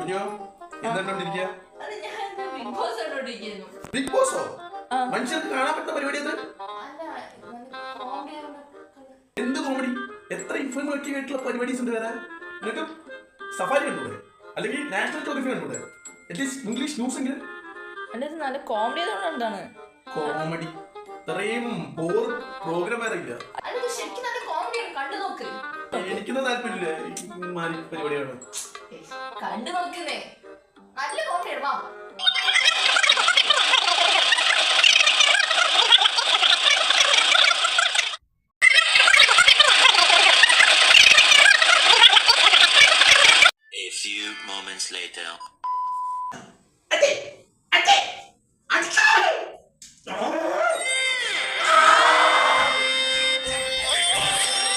കുഞ്ഞോ എന്തുകൊണ്ടിരിക്കുക? അത് ഞാൻ ബിഗ് ബോസ് കണ്ടോണ്ടിരിക്കുന്നു. ബിഗ് ബോസോ? മനുഷ്യർക്ക് കാണാൻ പറ്റുന്ന പരിപാടി അത്? എന്ത് കോമഡി? എത്ര ഇൻഫോർമേറ്റീവ് ആയിട്ടുള്ള പരിപാടീസ് ഉണ്ട് വരാൻ. നിനക്ക് സഫാരി കണ്ടൂടെ? അല്ലെങ്കിൽ നാഷണൽ ജോഗ്രഫി കണ്ടൂടെ? അറ്റ്ലീസ്റ്റ് ഇംഗ്ലീഷ് ന്യൂസ് എങ്കിലും. നല്ല കോമഡി എന്താണ് കോമഡി ഇത്രയും ബോർ പ്രോഗ്രാം വേറെ ഇല്ല. എനിക്കൊന്നും താല്പര്യമില്ല ഈ മാറി പരിപാടിയാണ്. കണ്ടു നോക്കുന്നേ നല്ല കോമഡിയാണ്. A few moments later.